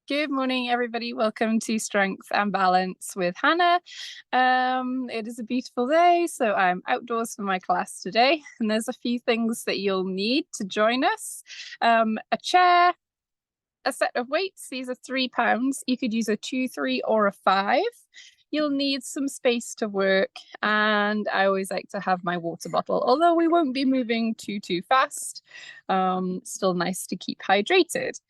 Good morning, everybody. Welcome to Strength and Balance with Hannah. It is a beautiful day, so I'm outdoors for my class today, and there's a few things that you'll need to join us. A chair, a set of weights. These are £3. You could use a 2, 3, or a 5. You'll need some space to work, and I always like to have my water bottle, although we won't be moving too fast. Still nice to keep hydrated.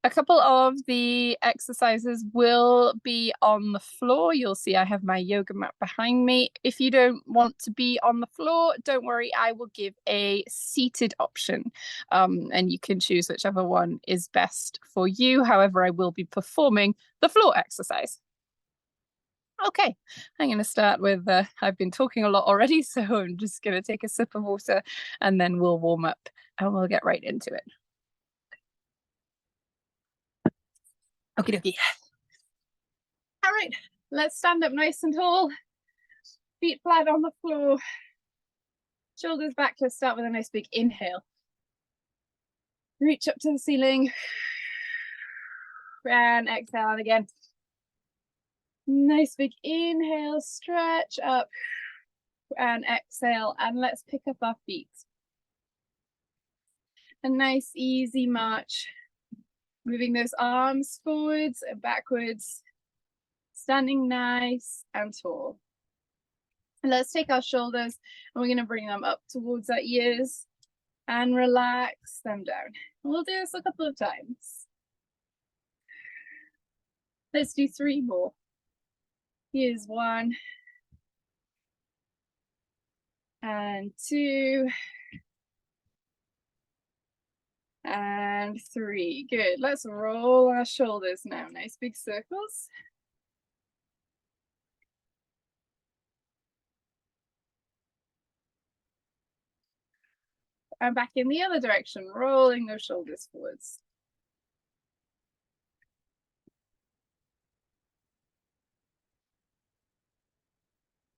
A couple of the exercises will be on the floor. You'll see I have my yoga mat behind me. If you don't want to be on the floor, don't worry, I will give a seated option, and you can choose whichever one is best for you. However, I will be performing the floor exercise. Okay, I'm going to start with, I've been talking a lot already, so I'm just going to take a sip of water and then we'll warm up and we'll get right into it. Okie dokie. All right, let's stand up nice and tall. Feet flat on the floor. Shoulders back. Let's start with a nice big inhale. Reach up to the ceiling. And exhale and again. Nice big inhale, stretch up and exhale. And let's pick up our feet. A nice easy march. Moving those arms forwards and backwards. Standing nice and tall. And let's take our shoulders and we're going to bring them up towards our ears and relax them down. We'll do this a couple of times. Let's do 3 more. Here's 1 and 2 and 3. Good. Let's roll our shoulders now. Nice big circles. And back in the other direction, rolling those shoulders forwards.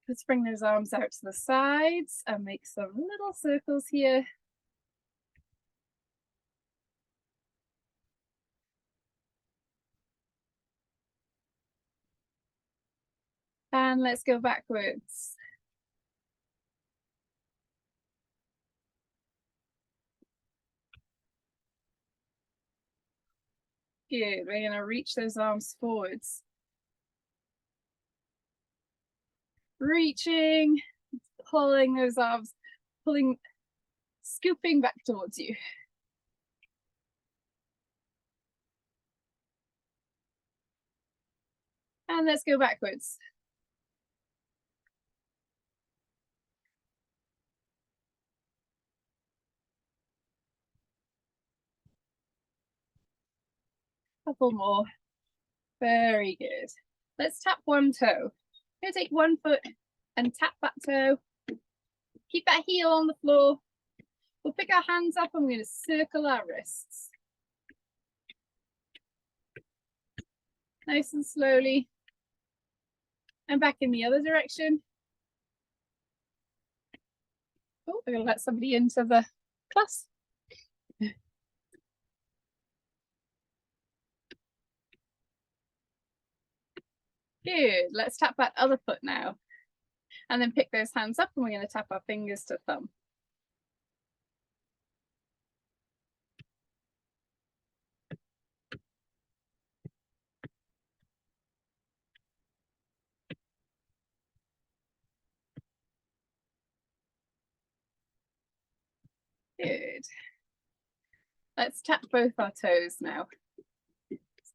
Let's bring those arms out to the sides and make some little circles here. And let's go backwards. Good. We're going to reach those arms forwards. Reaching, pulling those arms, scooping back towards you. And let's go backwards. Couple more. Very good. Let's tap one toe. I'm going to take one foot and tap that toe. Keep that heel on the floor. We'll pick our hands up and we're going to circle our wrists. Nice and slowly. And back in the other direction. Oh, we're going to let somebody into the class. Good. Let's tap that other foot now. And then pick those hands up and we're going to tap our fingers to thumb. Good. Let's tap both our toes now.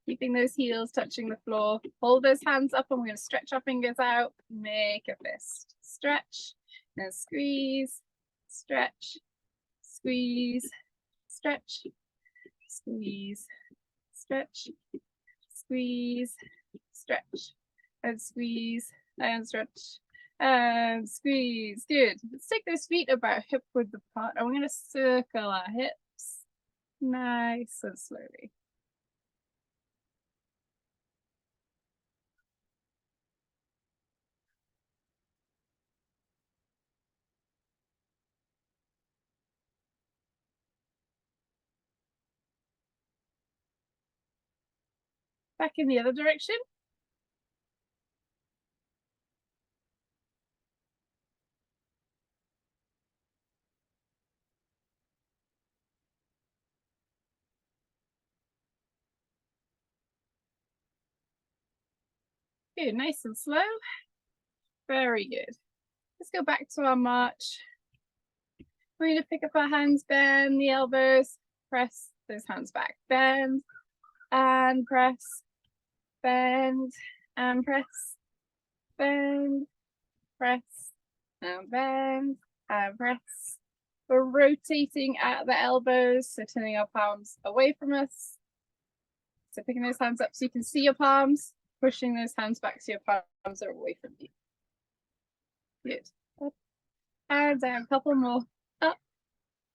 Keeping those heels touching the floor. Hold those hands up and we're going to stretch our fingers out. Make a fist. Stretch and squeeze. Stretch. Squeeze. Stretch. Squeeze. Stretch. Squeeze. Stretch. And squeeze. And stretch. And squeeze. Good. Let's take those feet about hip width apart and we're going to circle our hips. Nice and slowly. Back in the other direction. Good, nice and slow. Very good. Let's go back to our march. We're going to pick up our hands, bend the elbows, press those hands back, bend and press, bend and press, bend, press and bend and press. We're rotating at the elbows, so turning our palms away from us. So picking those hands up so you can see your palms, pushing those hands back so your palms are away from you. Good. Up and down, a couple more. Up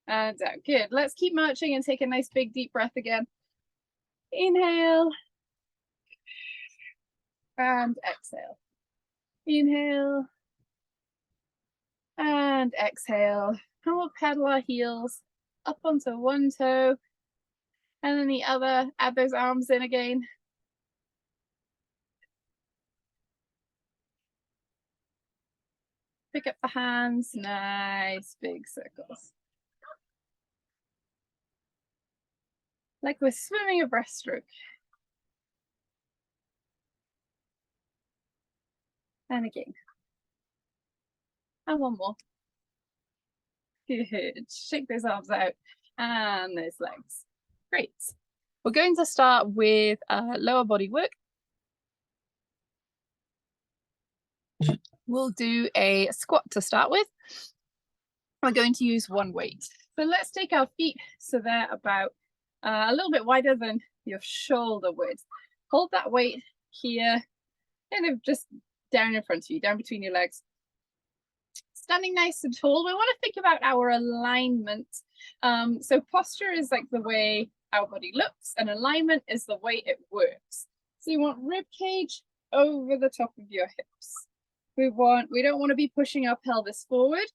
and down. Good. Let's keep marching and take a nice big deep breath again. Inhale and exhale. Inhale and exhale. And we'll pedal our heels up onto one toe and then the other. Add those arms in again. Pick up the hands, nice big circles. Like we're swimming a breaststroke. And again. And one more. Good. Shake those arms out and those legs. Great. We're going to start with lower body work. We'll do a squat to start with. We're going to use one weight. So let's take our feet so they're about a little bit wider than your shoulder width. Hold that weight here, kind of just down in front of you, down between your legs. Standing nice and tall, we want to think about our alignment. So posture is like the way our body looks, and alignment is the way it works. So you want rib cage over the top of your hips. We don't want to be pushing our pelvis forward,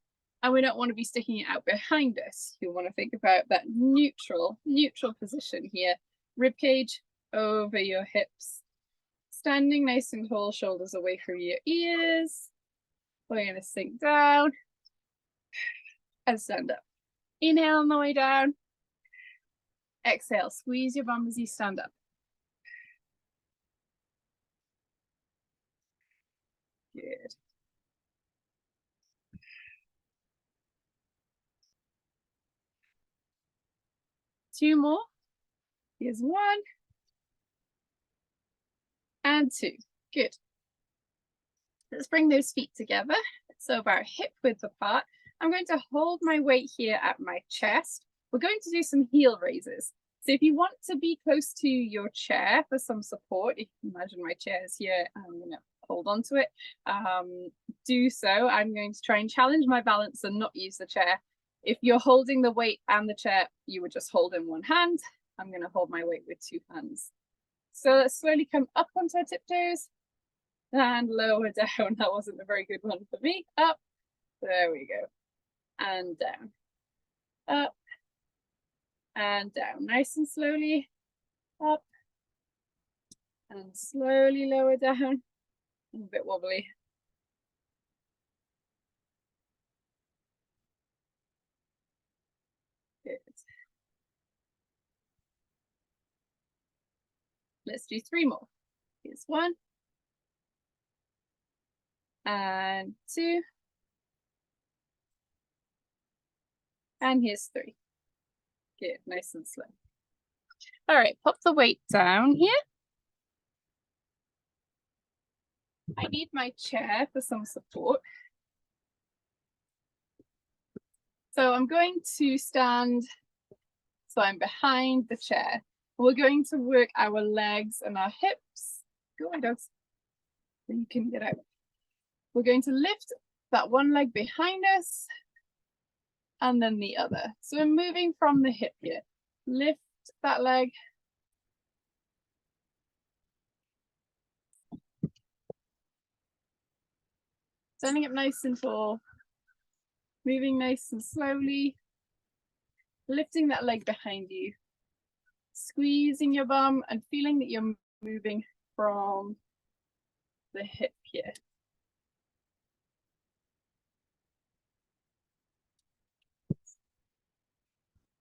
and we don't want to be sticking it out behind us. You want to think about that neutral position here. Rib cage over your hips. Standing nice and tall, shoulders away from your ears. We're going to sink down and stand up. Inhale on the way down. Exhale, squeeze your bum as you stand up. Good. Two more. Here's one. And two. Good. Let's bring those feet together. So about hip width apart. I'm going to hold my weight here at my chest. We're going to do some heel raises. So if you want to be close to your chair for some support, if you imagine my chair is here, I'm going to hold on to it. Do so. I'm going to try and challenge my balance and not use the chair. If you're holding the weight and the chair, you would just hold in one hand. I'm going to hold my weight with two hands. So let's slowly come up onto our tiptoes and lower down. That wasn't a very good one for me. Up. There we go. And down. Up. And down. Nice and slowly. Up. And slowly lower down. A bit wobbly. Good. Let's do three more. Here's one. And two. And here's three. Good, nice and slow. All right, pop the weight down here. I need my chair for some support. So I'm going to stand, so I'm behind the chair. We're going to work our legs and our hips. Go on, dogs. Then you can get out. We're going to lift that one leg behind us and then the other. So we're moving from the hip here. Lift that leg. Standing up nice and tall. Moving nice and slowly. Lifting that leg behind you. Squeezing your bum and feeling that you're moving from the hip here.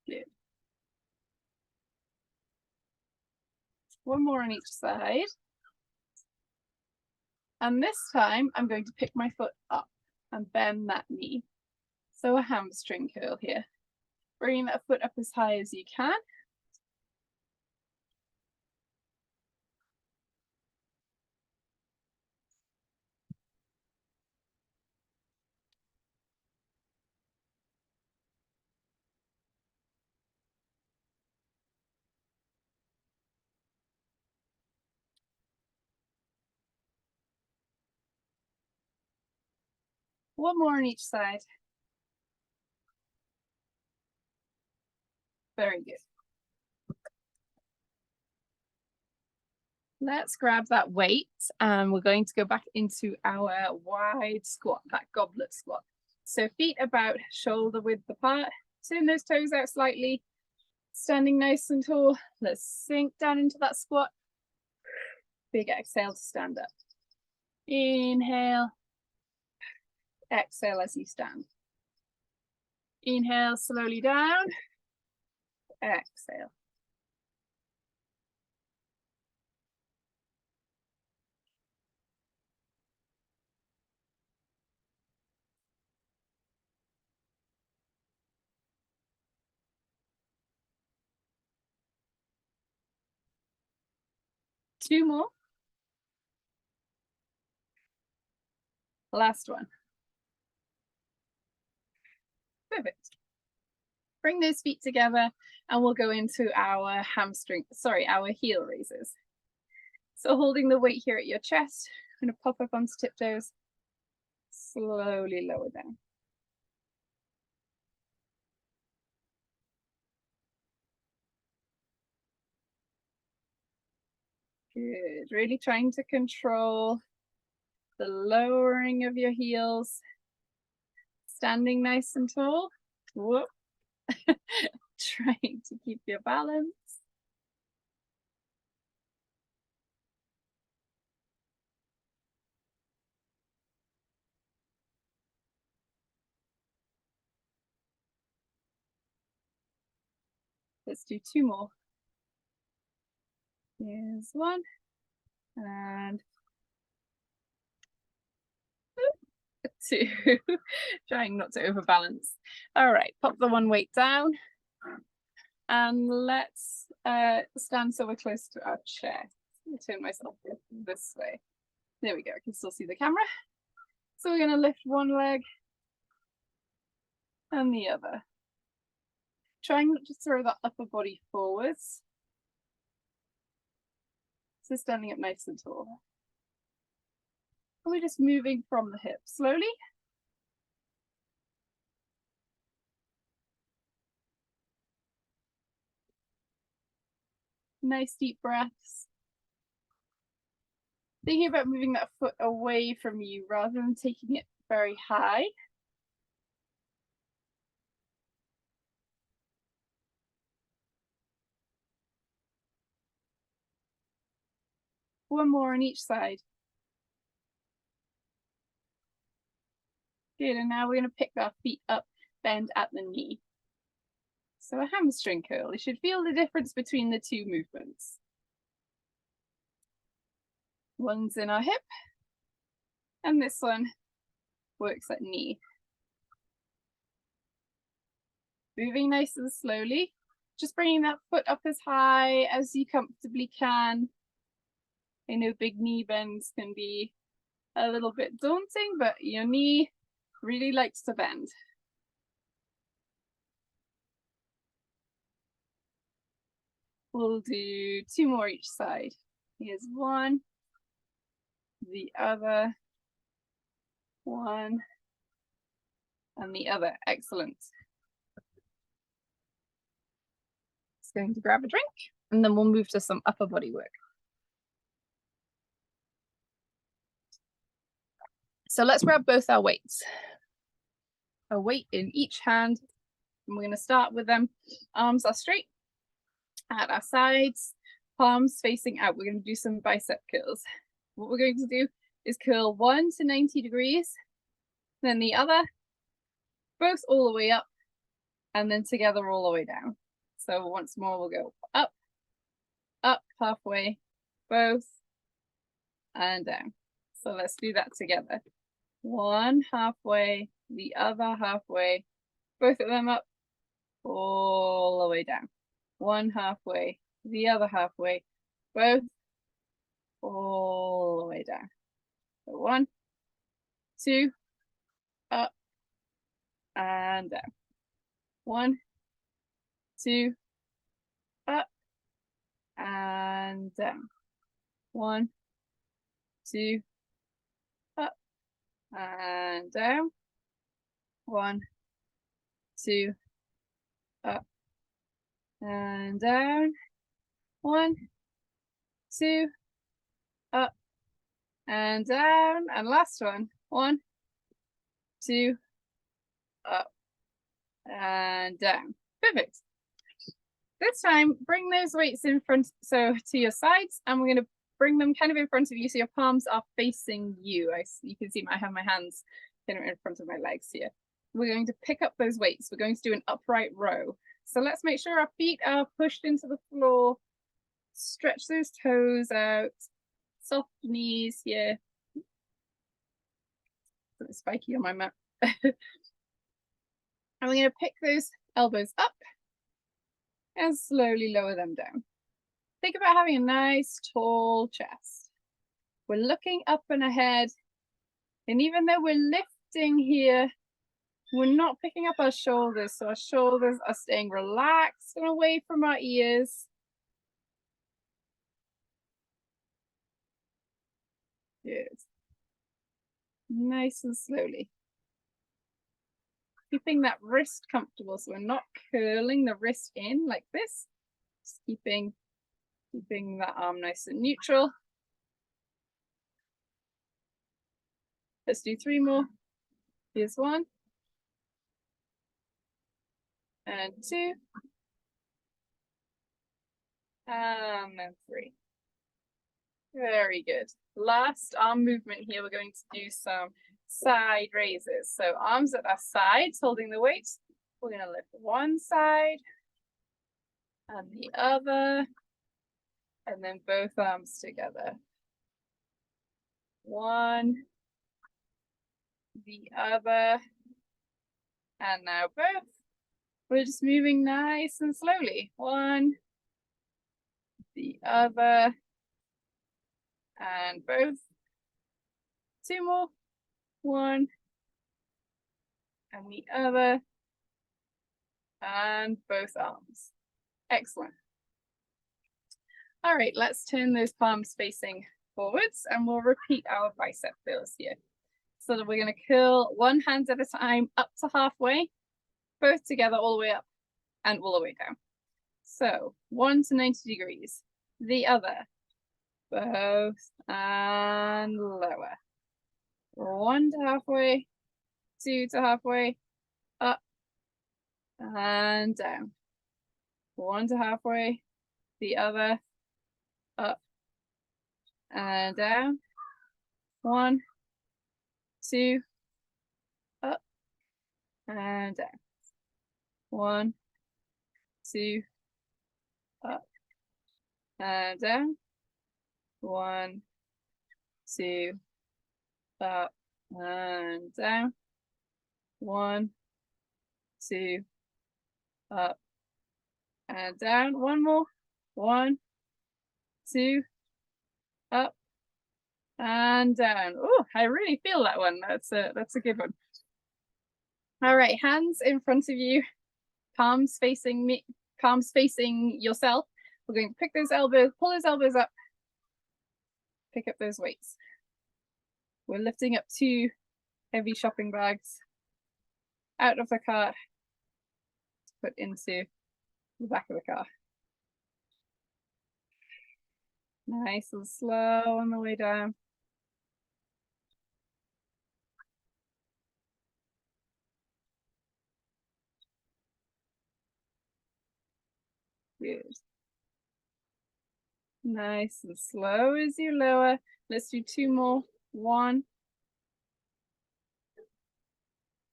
Good. One more on each side. And this time I'm going to pick my foot up and bend that knee. So a hamstring curl here. Bringing that foot up as high as you can. One more on each side. Very good. Let's grab that weight and we're going to go back into our wide squat, that goblet squat. So feet about shoulder width apart, turn those toes out slightly, standing nice and tall. Let's sink down into that squat. Big exhale to stand up. Inhale, exhale as you stand. Inhale slowly down, exhale. Two more. Last one. Perfect. Bring those feet together and we'll go into our our heel raises. So holding the weight here at your chest, I'm going to pop up onto tiptoes, slowly lower down. Good, really trying to control the lowering of your heels, standing nice and tall. Whoop. Trying to keep your balance. Let's do two more. Here's one. And two. Trying not to overbalance. All right, pop the one weight down. And let's stand so we're close to our chair. Let me turn myself this way. There we go, I can still see the camera. So we're gonna lift one leg and the other. Trying not to throw that upper body forwards. So standing up nice and tall. And we're just moving from the hip slowly. Nice deep breaths. Thinking about moving that foot away from you rather than taking it very high. One more on each side. Good, and now we're going to pick our feet up, bend at the knee. So a hamstring curl. You should feel the difference between the two movements. One's in our hip, and this one works at knee. Moving nice and slowly, just bringing that foot up as high as you comfortably can. I know big knee bends can be a little bit daunting, but your knee really likes to bend. We'll do two more each side. Here's one, the other, one, and the other. Excellent. Just going to grab a drink, and then we'll move to some upper body work. So let's grab both our weights. A weight in each hand. And we're going to start with them. Arms are straight at our sides. palms facing out. We're going to do some bicep curls. What we're going to do is curl 1 to 90 degrees, then the other, both all the way up, and then together all the way down. So once more, we'll go up, up, halfway, both, and down. So let's do that together. One halfway, the other halfway, both of them up, all the way down. One halfway, the other halfway, both, all the way down. So 1, 2, up, and down. 1, 2, up, and down. 1, 2, up, and down. 1, 2, up, and down. 1, 2, up, and down. And last one. 1, 2, up, and down. Perfect. This time, bring those weights in front, so to your sides, and we're going to bring them kind of in front of you so your palms are facing you. You can see I have my hands kind of in front of my legs here. We're going to pick up those weights. We're going to do an upright row. So let's make sure our feet are pushed into the floor. Stretch those toes out. Soft knees here. It's spiky on my mat. And we're going to pick those elbows up and slowly lower them down. Think about having a nice tall chest. We're looking up and ahead. And even though we're lifting here, we're not picking up our shoulders. So our shoulders are staying relaxed and away from our ears. Good. Nice and slowly. Keeping that wrist comfortable, so we're not curling the wrist in like this. Just keeping that arm nice and neutral. Let's do 3 more. Here's 1. And 2. And then 3. Very good. Last arm movement here, we're going to do some side raises. So arms at our sides, holding the weight. We're going to lift one side and the other, and then both arms together. One, the other, and now both. We're just moving nice and slowly. One, the other, and both. 2 more. 1, and the other, and both arms. Excellent. All right, let's turn those palms facing forwards, and we'll repeat our bicep curls here. So that we're going to curl one hand at a time up to halfway, both together all the way up and all the way down. So 1 to 90 degrees, the other, both, and lower. 1 to halfway, 2 to halfway, up and down. 1 to halfway, the other, up and down. 1, 2, up and down. 1, 2, up and down. 1, 2, up and down. 1, 2, up and down. 1 more. 1, 2, up and down. Oh, I really feel that one. That's a good one. All right, hands in front of you, palms facing me, palms facing yourself. We're going to pick those elbows, pull those elbows up, pick up those weights. We're lifting up 2 heavy shopping bags out of the car, put into the back of the car. Nice and slow on the way down. Good. Nice and slow as you lower. Let's do 2 more. 1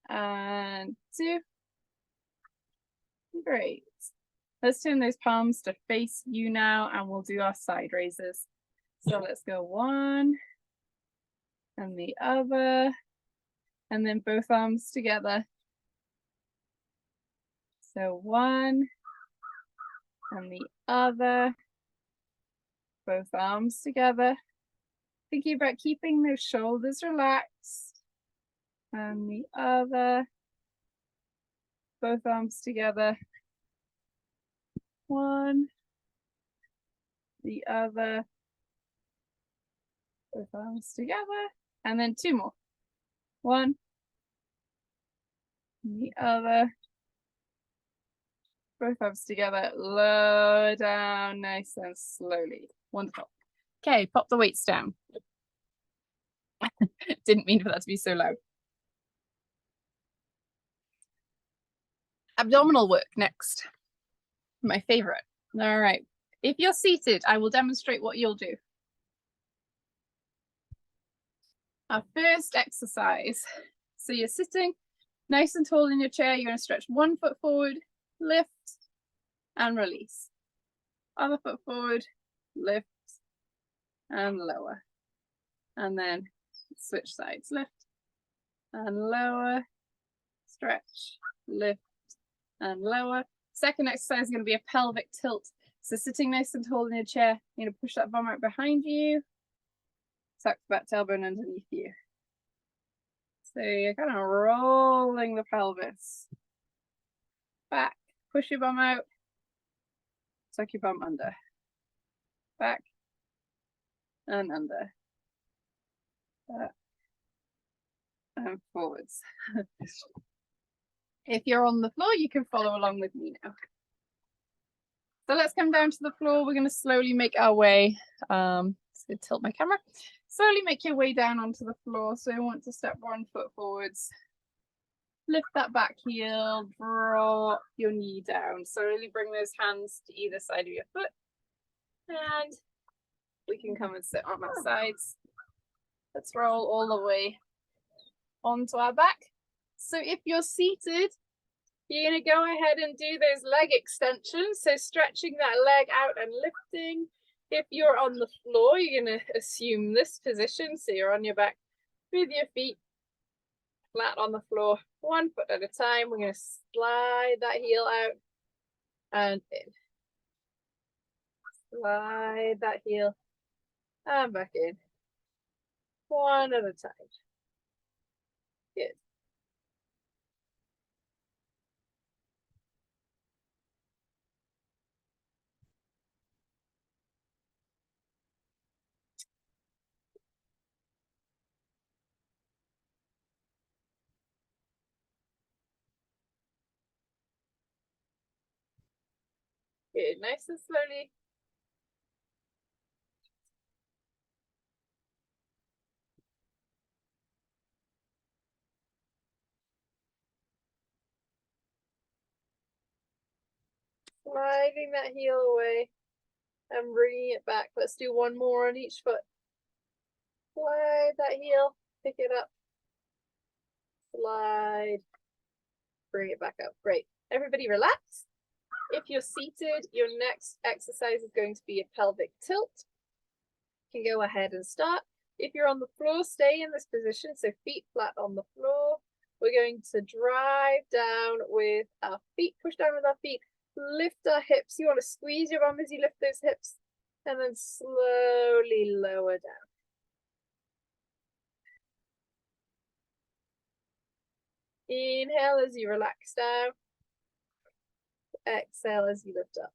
and 2. Great. Let's turn those palms to face you now, and we'll do our side raises. So let's go 1 and the other, and then both arms together. So 1 and the other, both arms together. Thinking about keeping those shoulders relaxed. And the other, both arms together. 1, the other, both arms together. And then 2 more. 1, the other, both arms together. Lower down, nice and slowly. Wonderful. Okay, pop the weights down. Didn't mean for that to be so loud. Abdominal work next. My favorite. All right. If you're seated, I will demonstrate what you'll do. Our first exercise. So you're sitting nice and tall in your chair. You're going to stretch 1 foot forward, lift, and release. Other foot forward, lift, and lower. And then switch sides, lift, and lower, stretch, lift, and lower. Second exercise is going to be a pelvic tilt. So sitting nice and tall in your chair, you're going to push that bum out behind you, tuck the back tailbone underneath you. So you're kind of rolling the pelvis back, push your bum out, tuck your bum under, back and under, back and forwards. If you're on the floor, you can follow along with me now. So let's come down to the floor. We're going to slowly make our way. So tilt my camera. Slowly make your way down onto the floor. So you want to step 1 foot forwards. Lift that back heel, drop your knee down. So really bring those hands to either side of your foot. And we can come and sit on our sides. Let's roll all the way onto our back. So if you're seated, you're going to go ahead and do those leg extensions. So stretching that leg out and lifting. If you're on the floor, you're going to assume this position. So you're on your back with your feet flat on the floor, 1 foot at a time. We're going to slide that heel out and in. Slide that heel and back in. 1 at a time. Good. Good. Nice and slowly. Sliding that heel away and bringing it back. Let's do 1 more on each foot. Slide that heel, pick it up, slide, bring it back up. Great. Everybody relax. If you're seated, your next exercise is going to be a pelvic tilt. You can go ahead and start. If you're on the floor, stay in this position. So feet flat on the floor. We're going to drive down with our feet, push down with our feet, lift our hips. You want to squeeze your bum as you lift those hips, and then slowly lower down. Inhale as you relax down. Exhale as you lift up.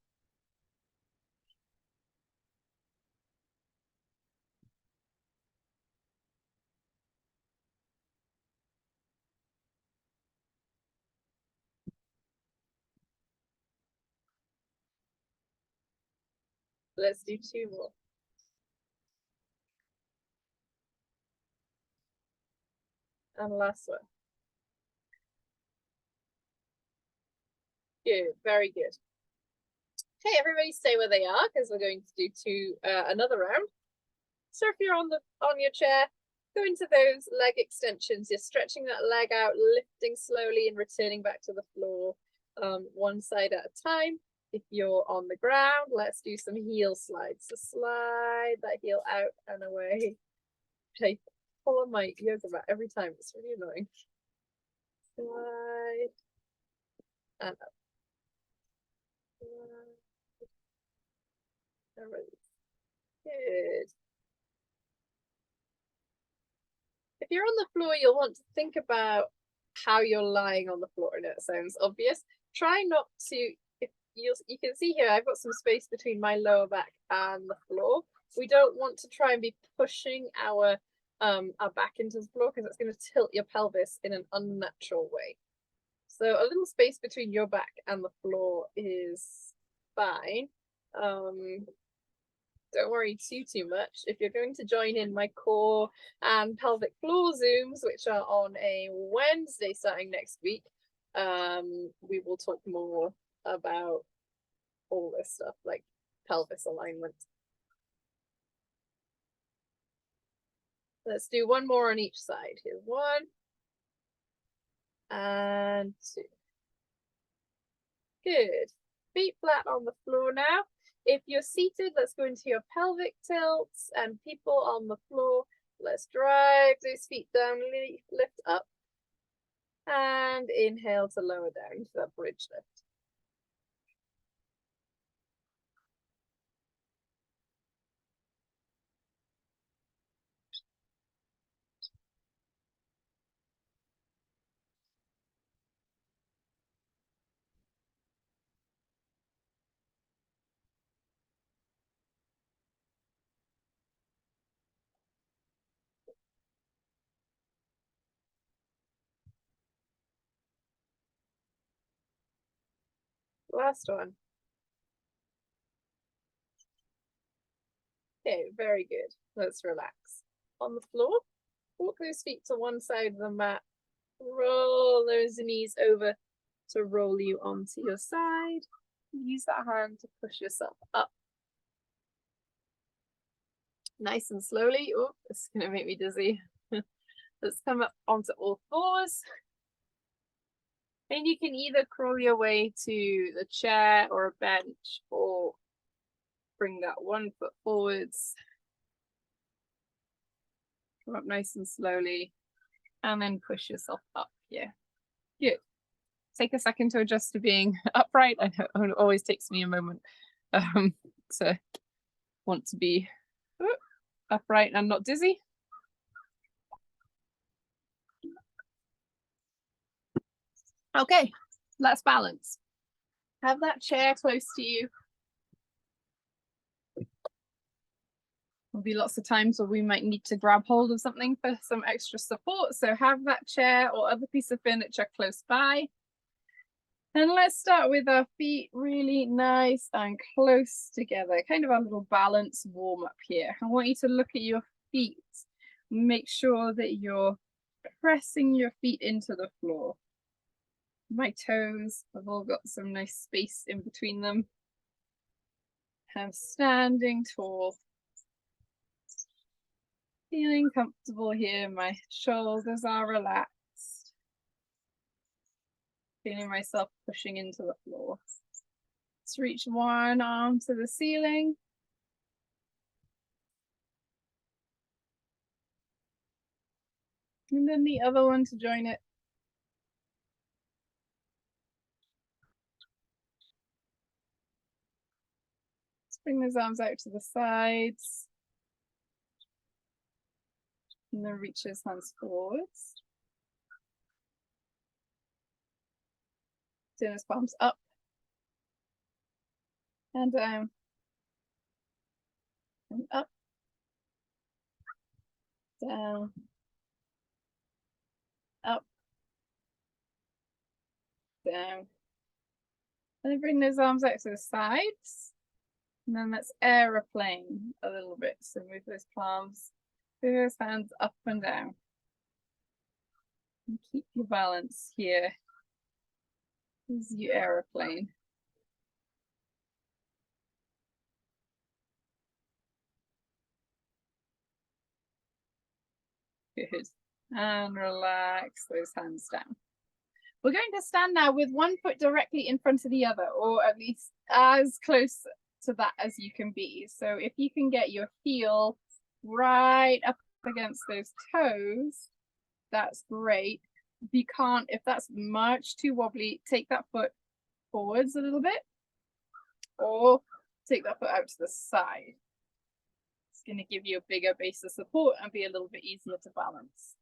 Let's do 2 more. And last one. Good, very good. Okay, everybody stay where they are because we're going to do another round. So if you're on your chair, go into those leg extensions. You're stretching that leg out, lifting slowly and returning back to the floor, one side at a time. If you're on the ground, let's do some heel slides. So slide that heel out and away. I pull on my yoga mat every time. It's really annoying. Slide and up. Slide. Good. If you're on the floor, you'll want to think about how you're lying on the floor. I know it sounds obvious. Try not to, if you can see here, I've got some space between my lower back and the floor. We don't want to try and be pushing our back into the floor because it's going to tilt your pelvis in an unnatural way. So a little space between your back and the floor is fine. Don't worry too much. If you're going to join in my core and pelvic floor Zooms, which are on a Wednesday starting next week, we will talk more about all this stuff like pelvis alignment. Let's do one more on each side. Here's 1 and 2. Good. Feet flat on the floor now. If you're seated, let's go into your pelvic tilts, and people on the floor, let's drive those feet down, lift up, and inhale to lower down to that bridge lift. Last one. Okay, very good. Let's relax. On the floor, walk those feet to one side of the mat, roll those knees over to roll you onto your side. Use that hand to push yourself up. Nice and slowly. Oh, it's going to make me dizzy. Let's come up onto all fours. And you can either crawl your way to the chair or a bench, or bring that 1 foot forwards. Come up nice and slowly, and then push yourself up here. Good. Take a second to adjust to being upright. I know it always takes me a moment to want to be upright and not dizzy. Okay, let's balance. Have that chair close to you. There'll be lots of times where we might need to grab hold of something for some extra support. So have that chair or other piece of furniture close by. And let's start with our feet really nice and close together, kind of a little balance warm up here. I want you to look at your feet. Make sure that you're pressing your feet into the floor. My toes have all got some nice space in between them. I'm standing tall. Feeling comfortable here. My shoulders are relaxed. Feeling myself pushing into the floor. Let's reach one arm to the ceiling. And then the other one to join it. Let's bring those arms out to the sides. And then reach those hands forwards. Turn those palms up and down and up, down, up, down. And then bring those arms out to the sides. And then let's aeroplane a little bit. So move those palms, move those hands up and down. And keep your balance here as you aeroplane. Good. And relax those hands down. We're going to stand now with one foot directly in front of the other, or at least as close to that as you can be. So if you can get your heel right up against those toes, that's great. If you can't, if that's much too wobbly, take that foot forwards a little bit, or take that foot out to the side. It's going to give you a bigger base of support and be a little bit easier to balance.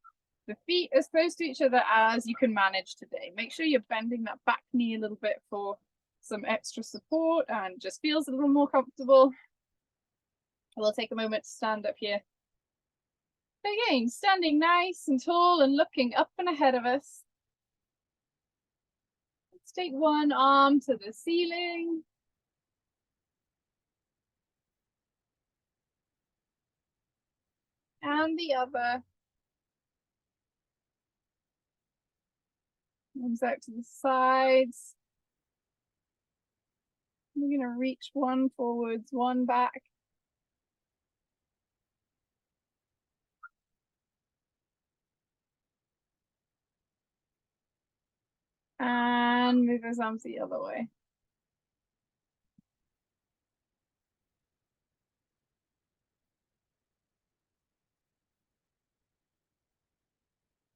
The feet as close to each other as you can manage today. Make sure you're bending that back knee a little bit for some extra support and just feels a little more comfortable. We'll take a moment to stand up here. Again, standing nice and tall and looking up and ahead of us. Let's take one arm to the ceiling. And the other. Arms out to the sides. We're going to reach one forwards, one back. And move those arms the other way.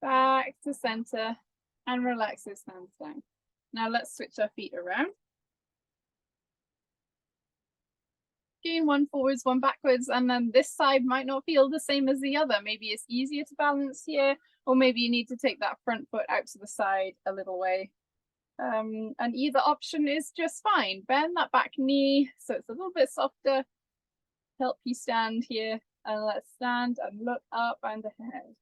Back to center and relax those hands down. Now let's switch our feet around. Again, one forwards, one backwards, and then this side might not feel the same as the other. Maybe it's easier to balance here, or maybe you need to take that front foot out to the side a little way. And either option is just fine. Bend that back knee so it's a little bit softer. Help you stand here, and let's stand and look up and ahead.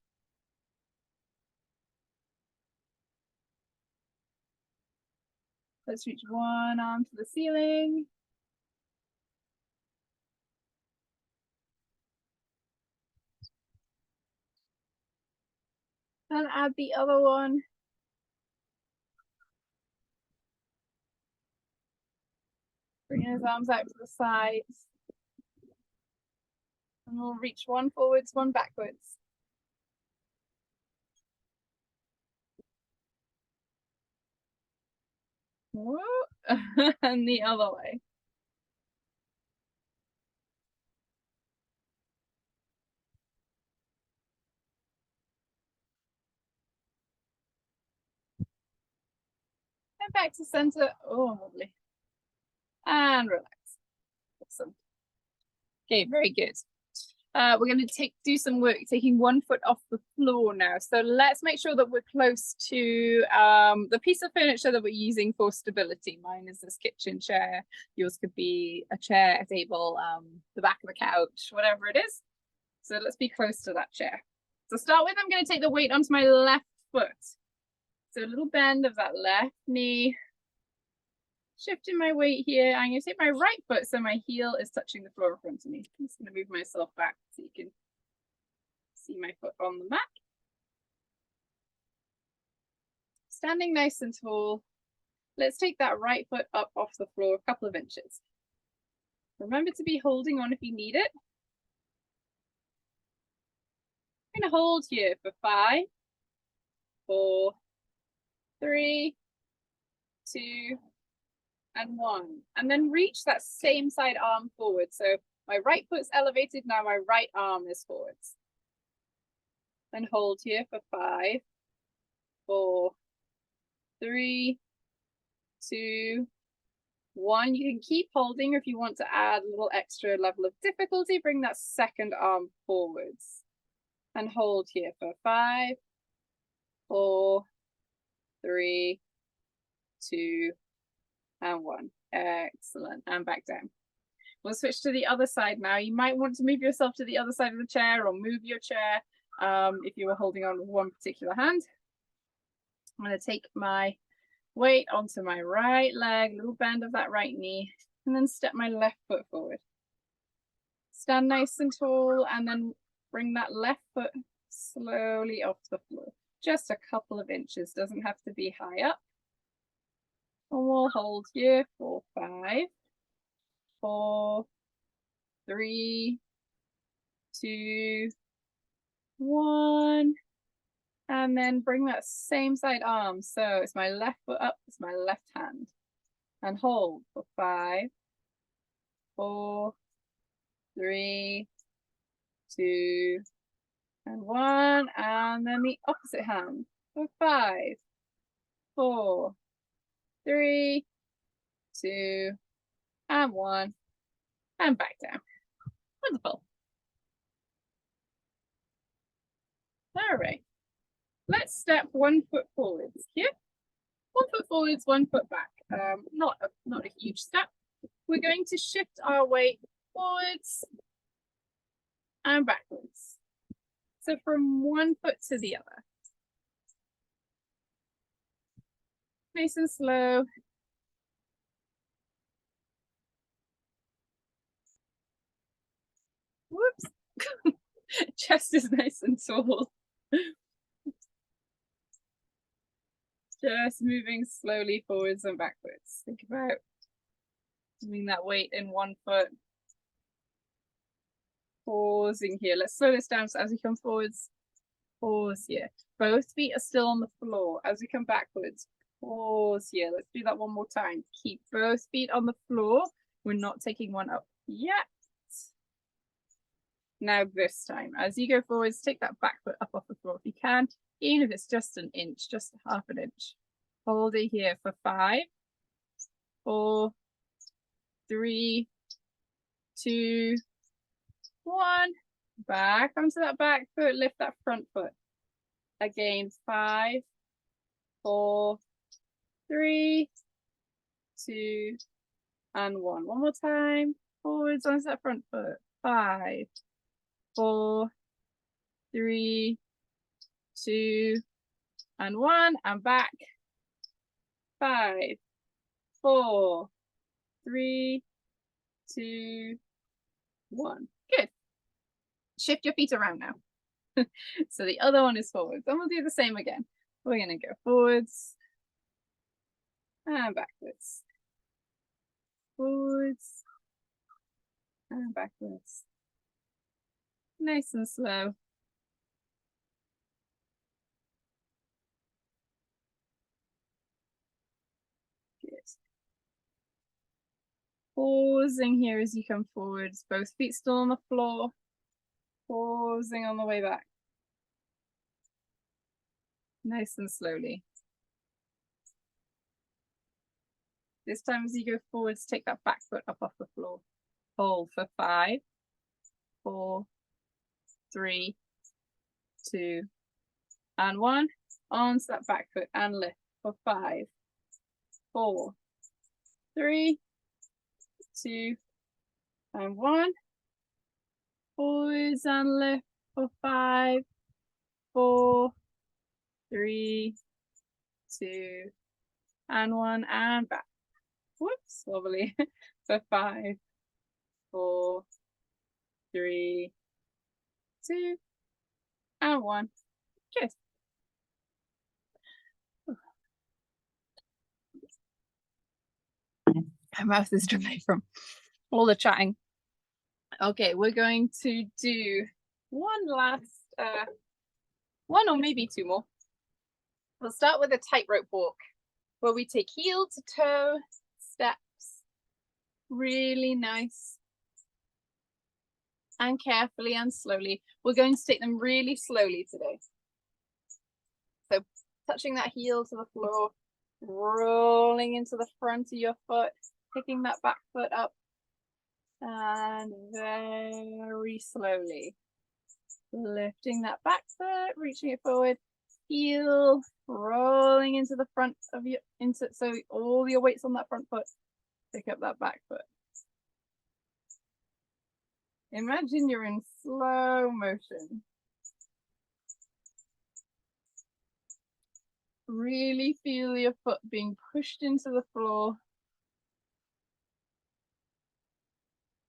Let's reach one arm to the ceiling. And add the other one. Bring his arms out to the sides. And we'll reach one forwards, one backwards. And the other way. And back to center. Oh, lovely. And relax. Awesome. Okay, very good. We're going to do some work taking one foot off the floor now. So let's make sure that we're close to the piece of furniture that we're using for stability. Mine is this kitchen chair. Yours could be a chair, a table, the back of the couch, whatever it is. So let's be close to that chair. To start with, I'm going to take the weight onto my left foot. So a little bend of that left knee. Shifting my weight here. I'm going to take my right foot so my heel is touching the floor in front of me. I'm just going to move myself back so you can see my foot on the mat. Standing nice and tall. Let's take that right foot up off the floor a couple of inches. Remember to be holding on if you need it. I'm going to hold here for 5, 4, 3, 2, and 1. And then reach that same side arm forward. So my right foot's elevated, now my right arm is forwards. Then hold here for 5, 4, 3, 2, 1. You can keep holding, or if you want to add a little extra level of difficulty, bring that second arm forwards. And hold here for 5, 4, 3, 2, and 1. Excellent. And back down. We'll switch to the other side now. You might want to move yourself to the other side of the chair, or move your chair if you were holding on with one particular hand. I'm going to take my weight onto my right leg, little bend of that right knee, and then step my left foot forward. Stand nice and tall, and then bring that left foot slowly off the floor. Just a couple of inches, doesn't have to be high up. And we'll hold here for 5, 4, 3, 2, 1, and then bring that same side arm. So it's my left foot up, it's my left hand. And hold for 5, 4, 3, 2, and 1. And then the opposite hand for 5, 4, 3, 2, and 1. And back down. Wonderful. All right. Let's step 1 foot forwards here. 1 foot forwards, 1 foot back. Not a huge step. We're going to shift our weight forwards and backwards. So from 1 foot to the other. Nice and slow. Whoops. Chest is nice and tall. Just moving slowly forwards and backwards. Think about doing that weight in 1 foot. Pausing here. Let's slow this down. So as we come forwards, pause here. Both feet are still on the floor. As we come backwards, pause here. Let's do that one more time. Keep both feet on the floor. We're not taking one up yet. Now this time, as you go forwards, take that back foot up off the floor if you can, even if it's just an inch, just half an inch. Hold it here for 5, 4, 3, 2, 1. Back onto that back foot, lift that front foot. Again, 5, 4, 3, 2, and 1. One more time. Forwards onto that front foot. 5, 4, 3, 2, and 1. And back. 5, 4, 3, 2, 1. Good. Shift your feet around now. So the other one is forwards. And we'll do the same again. We're going to go forwards and backwards. Forwards and backwards. Nice and slow. Good. Pausing here as you come forwards. Both feet still on the floor. Pausing on the way back. Nice and slowly. This time as you go forwards, take that back foot up off the floor. Hold for 5, 4, 3, 2, and 1. Onto that back foot and lift for 5, 4, 3, 2, and 1. Forwards and lift for 5, 4, 3, 2, and 1. And back. Whoops, wobbly. For 5, 4, 3, 2, and 1. Good. My mouth is dry from all the chatting. Okay, we're going to do one last, one or maybe 2 more. We'll start with a tightrope walk, where we take heel to toe steps. Really nice. And carefully and slowly. We're going to take them really slowly today. So touching that heel to the floor, rolling into the front of your foot, picking that back foot up, and very slowly lifting that back foot, reaching it forward, heel rolling into the front of your, so all your weight's on that front foot, pick up that back foot. Imagine you're in slow motion. Really feel your foot being pushed into the floor,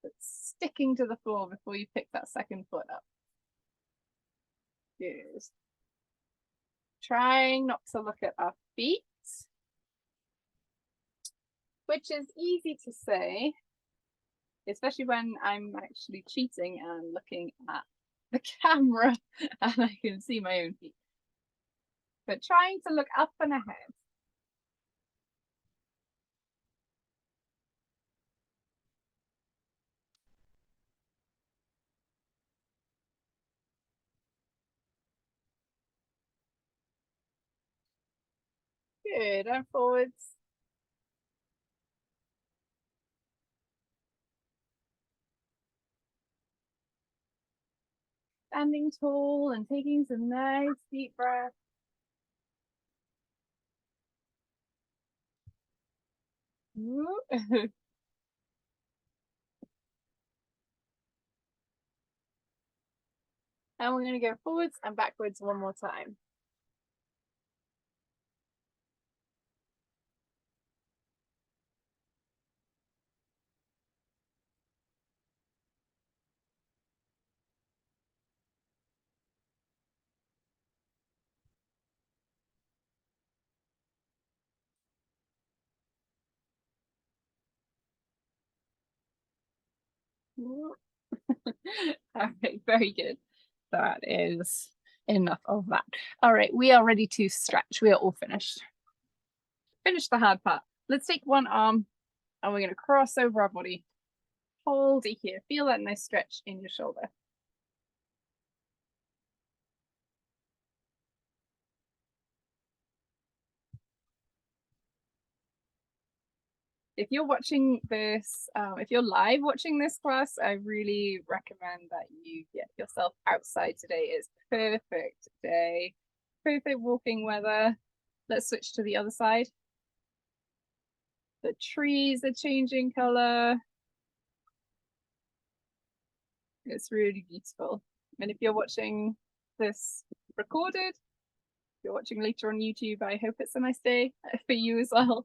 but sticking to the floor before you pick that second foot up. Good. Trying not to look at our feet, which is easy to say, especially when I'm actually cheating and looking at the camera and I can see my own feet. But trying to look up and ahead. Good, and forwards. Standing tall and taking some nice deep breaths. And we're going to go forwards and backwards one more time. All right, very good. That is enough of that. All right, we are ready to stretch. We are all finished. Finish the hard part. Let's take one arm and we're going to cross over our body. Hold it here. Feel that nice stretch in your shoulder. If you're watching this, if you're live watching this class, I really recommend that you get yourself outside today. It's perfect day, perfect walking weather. Let's switch to the other side. The trees are changing color. It's really beautiful. And if you're watching this recorded, if you're watching later on YouTube, I hope it's a nice day for you as well.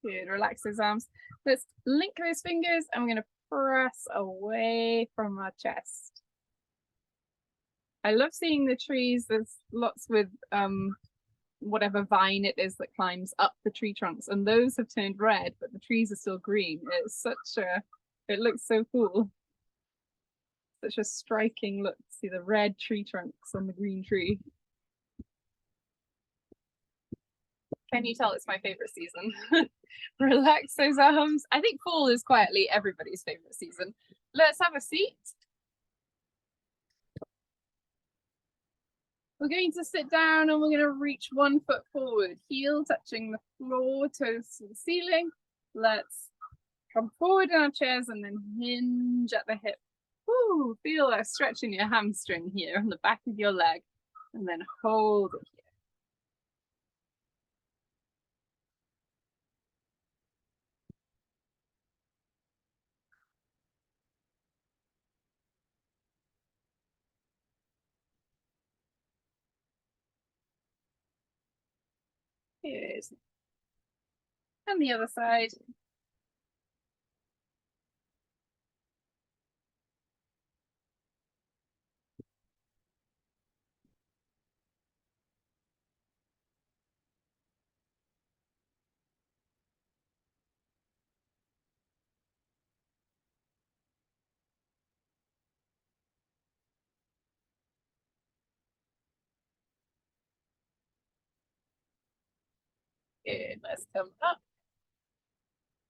Good, relax those arms. Let's link those fingers and we're going to press away from our chest. I love seeing the trees. There's lots with whatever vine it is that climbs up the tree trunks, and those have turned red, but the trees are still green. It's such a, it looks so cool. Such a striking look to see the red tree trunks on the green tree. Can you tell it's my favorite season? Relax those arms. I think fall is quietly everybody's favorite season. Let's have a seat. We're going to sit down and we're going to reach 1 foot forward, heel touching the floor, toes to the ceiling. Let's come forward in our chairs and then hinge at the hip. Woo, feel a stretch in your hamstring here on the back of your leg, and then hold it here. Good. And the other side. Good. Let's come up.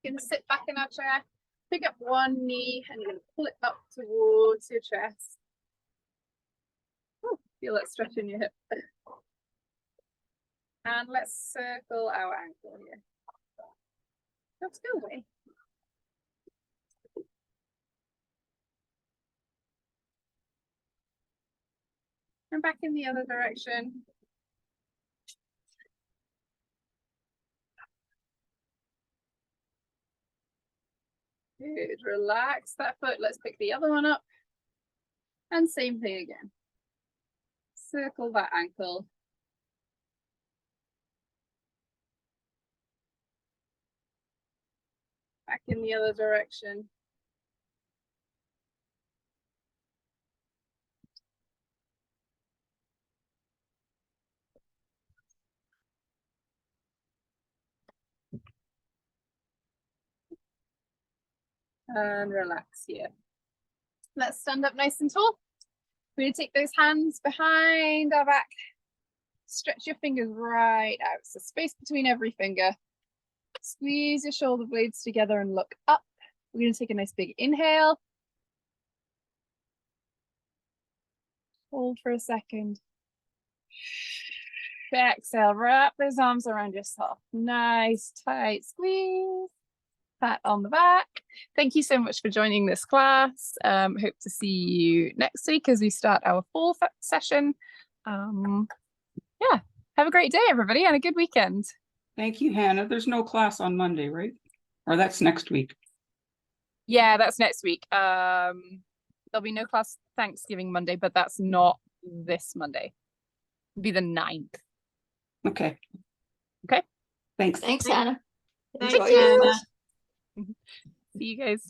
Gonna sit back in our chair. Pick up one knee and you're gonna pull it up towards your chest. Ooh, feel that stretch in your hip. And let's circle our ankle here. Let's go away. And back in the other direction. Good. Relax that foot. Let's pick the other one up. And same thing again. Circle that ankle. Back in the other direction. and relax here. Let's stand up nice and tall. We're going to take those hands behind our back. Stretch your fingers right out. So space between every finger. Squeeze your shoulder blades together and look up. We're going to take a nice big inhale. Hold for a second. Exhale, wrap those arms around yourself. Nice tight squeeze. Pat on the back. Thank you so much for joining this class. Hope to see you next week as we start our fall session. Yeah, have a great day, everybody, and a good weekend. Thank you, Hannah. There's no class on Monday, right? Or that's next week. Yeah, that's next week. There'll be no class Thanksgiving Monday, but that's not this Monday. It'll be the 9th. Okay. Okay. Thanks. Thanks, Hannah. Thank Enjoy you. your class. See you guys.